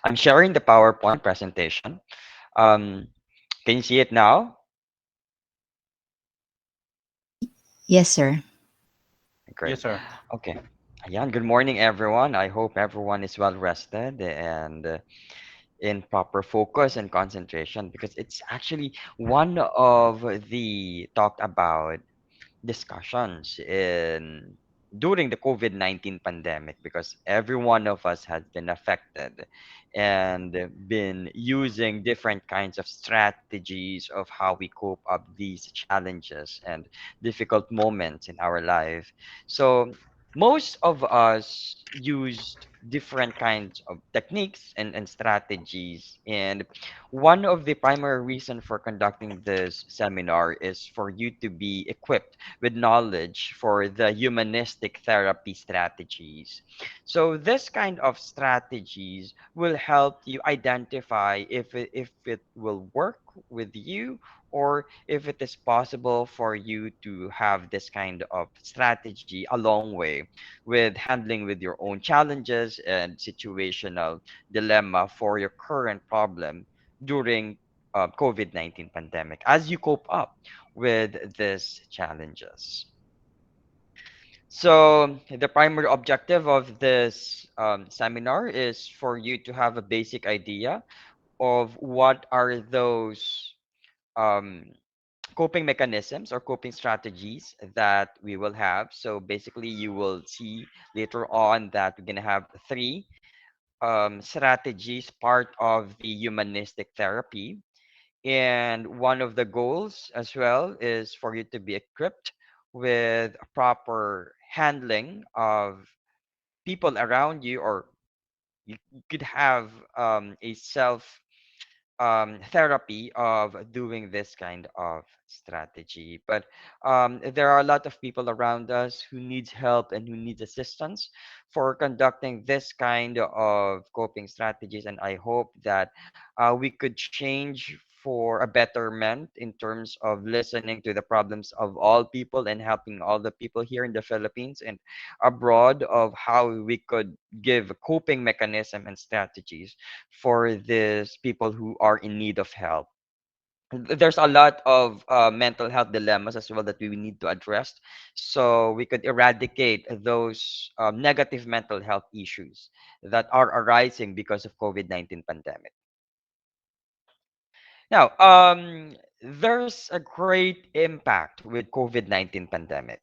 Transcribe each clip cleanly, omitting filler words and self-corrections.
I'm sharing the PowerPoint presentation. Um, can you see it now? Yes, sir. Great. Yes, sir. Okay. Ayan, good morning, everyone. I hope everyone is well rested and in proper focus and concentration because it's actually one of the talked about discussions in during the COVID-19 pandemic because every one of us has been affected and been using different kinds of strategies of how we cope up these challenges and difficult moments in our life. So most of us used different kinds of techniques and strategies, and one of the primary reason for conducting this seminar is for you to be equipped with knowledge for the humanistic therapy strategies. So this kind of strategies will help you identify if it will work with you or if it is possible for you to have this kind of strategy along way with handling with your own challenges and situational dilemma for your current problem during COVID-19 pandemic as you cope up with these challenges. So the primary objective of this seminar is for you to have a basic idea of what are those um, coping mechanisms or coping strategies that we will have. So basically, you will see later on that we're gonna have three strategies part of the humanistic therapy. And one of the goals as well is for you to be equipped with a proper handling of people around you, or you could have a self therapy of doing this kind of strategy. But there are a lot of people around us who needs help and who needs assistance for conducting this kind of coping strategies. And I hope that we could change for a betterment in terms of listening to the problems of all people and helping all the people here in the Philippines and abroad of how we could give coping mechanism and strategies for these people who are in need of help. There's a lot of mental health dilemmas as well that we need to address so we could eradicate those negative mental health issues that are arising because of COVID-19 pandemic. Now, there's a great impact with COVID-19 pandemic.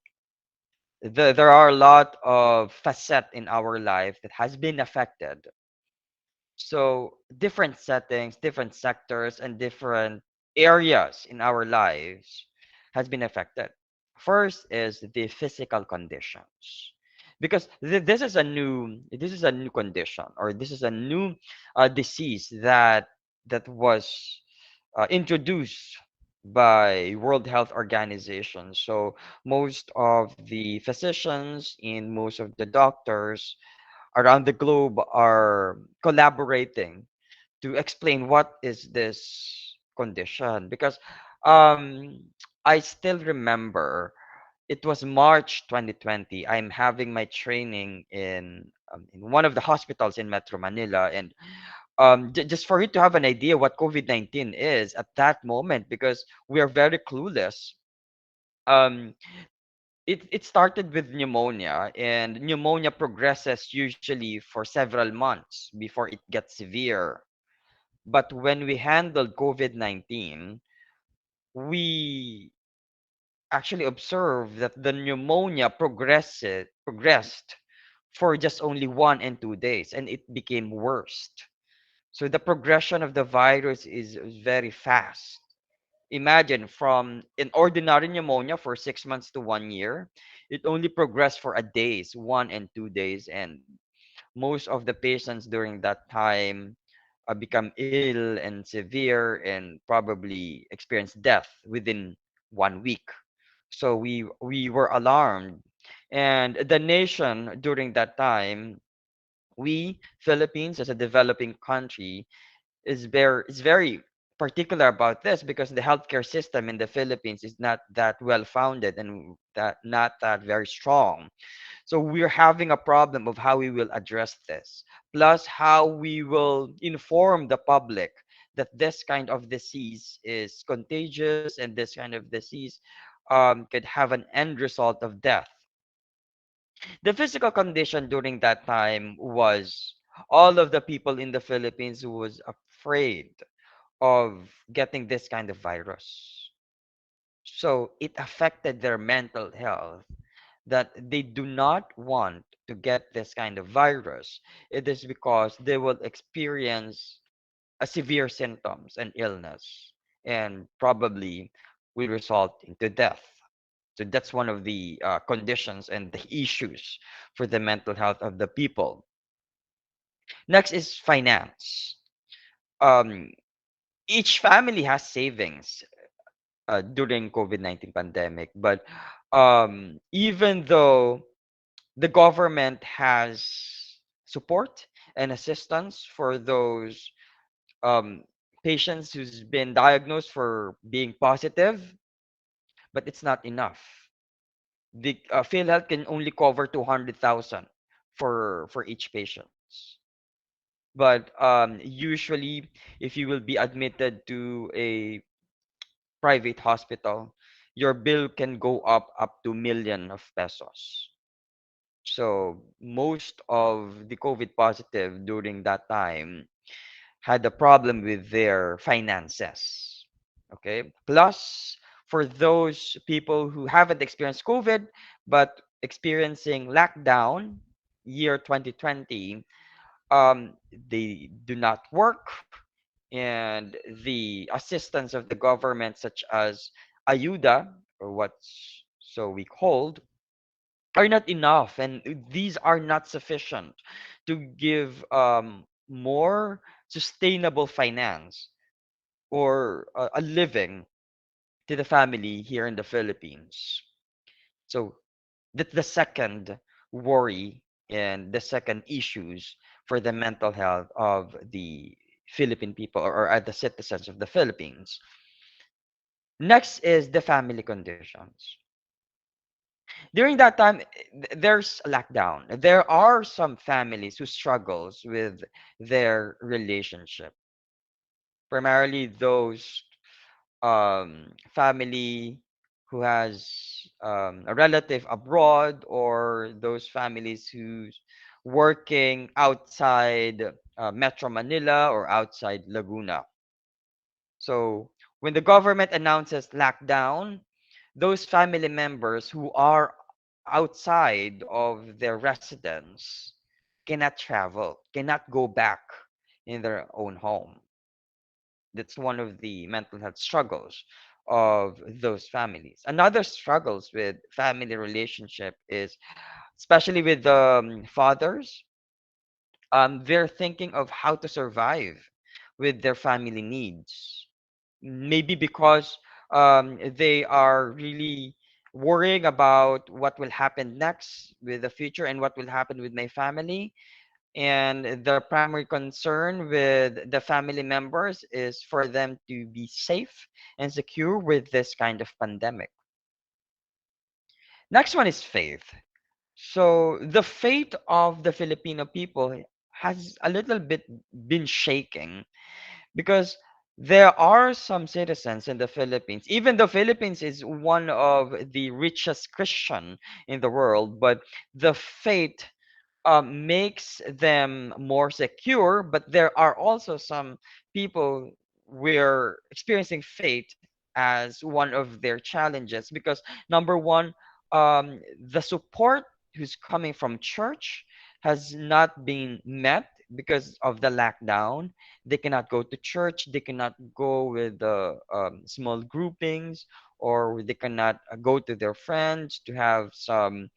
There are a lot of facet in our life that has been affected. So different settings, different sectors, and different areas in our lives has been affected. First is the physical conditions, because this is a new condition, or this is a new disease that was introduced by World Health Organization. So most of the physicians and most of the doctors around the globe are collaborating to explain what is this condition, because um I still remember it was March 2020. I'm having my training in one of the hospitals in Metro Manila, and just for you to have an idea what COVID-19 is at that moment, because we are very clueless. um it started with pneumonia, and pneumonia progresses usually for several months before it gets severe. But when we handled COVID-19, we actually observed that the pneumonia progressed for just only 1 and 2 days, and it became worse. So the progression of the virus is very fast. Imagine from an ordinary pneumonia for 6 months to 1 year, it only progressed for a days, 1 and 2 days, and most of the patients during that time become ill and severe and probably experience death within 1 week. So we were alarmed, and the nation during that time, we Philippines as a developing country is very particular about this because the healthcare system in the Philippines is not that well founded and that not that very strong. So we're having a problem of how we will address this, plus how we will inform the public that this kind of disease is contagious and this kind of disease could have an end result of death. The physical condition during that time was all of the people in the Philippines who was afraid of getting this kind of virus. So it affected their mental health that they do not want to get this kind of virus. It is because they will experience a severe symptoms and illness and probably will result into death. So that's one of the conditions and the issues for the mental health of the people. Next is finance. Um, each family has savings during COVID-19 pandemic, but even though the government has support and assistance for those um, patients who's been diagnosed for being positive, but it's not enough. The PhilHealth can only cover 200,000 for each patient. But usually, if you will be admitted to a private hospital, your bill can go up to million of pesos. So most of the COVID positive during that time had a problem with their finances. Okay. Plus, for those people who haven't experienced COVID but experiencing lockdown year 2020, they do not work, and the assistance of the government, such as ayuda or what's so we called, are not enough, and these are not sufficient to give more sustainable finance or a living to the family here in the Philippines. So that's the second worry and the second issues for the mental health of the Philippine people or the citizens of the Philippines. Next is the family conditions. During that time, there's a lockdown. There are some families who struggles with their relationship, primarily those family who has a relative abroad or those families who's working outside Metro Manila or outside Laguna. So when the government announces lockdown, those family members who are outside of their residence cannot travel, cannot go back in their own home. That's one of the mental health struggles of those families. Another struggles with family relationship is especially with the fathers. They're thinking of how to survive with their family needs. Maybe because they are really worrying about what will happen next with the future and what will happen with my family, and the primary concern with the family members is for them to be safe and secure with this kind of pandemic. Next one is faith. So the faith of the Filipino people has a little bit been shaking because there are some citizens in the Philippines. Even the Philippines is one of the richest Christian in the world, but the faith makes them more secure. But there are also some people we're experiencing fate as one of their challenges because number one, the support who's coming from church has not been met because of the lockdown. They cannot go to church, they cannot go with the small groupings, or they cannot go to their friends to have some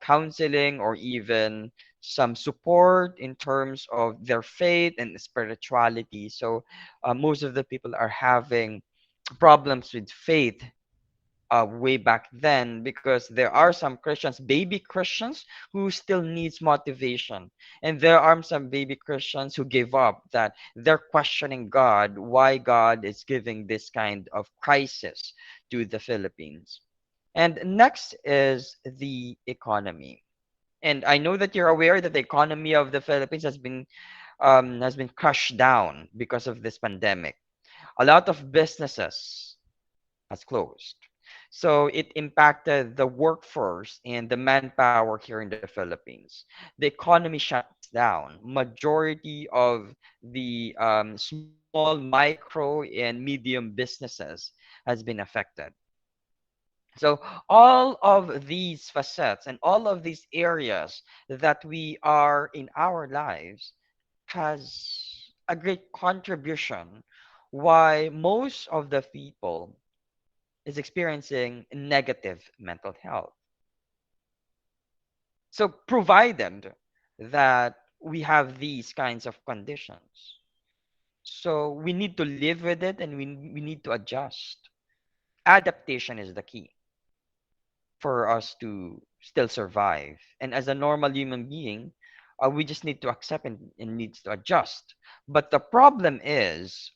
counseling or even some support in terms of their faith and spirituality. So most of the people are having problems with faith way back then, because there are some Christians, baby Christians, who still needs motivation, and there are some baby Christians who gave up, that they're questioning God, why God is giving this kind of crisis to the Philippines. And next is the economy. And I know that you're aware that the economy of the Philippines has been crushed down because of this pandemic. A lot of businesses has closed. So it impacted the workforce and the manpower here in the Philippines. The economy shuts down. Majority of the small, micro, and medium businesses has been affected. So all of these facets and all of these areas that we are in our lives has a great contribution why most of the people is experiencing negative mental health. So, provided that we have these kinds of conditions, so we need to live with it, and we need to adjust. Adaptation is the key for us to still survive. And as a normal human being, we just need to accept and needs to adjust. But the problem is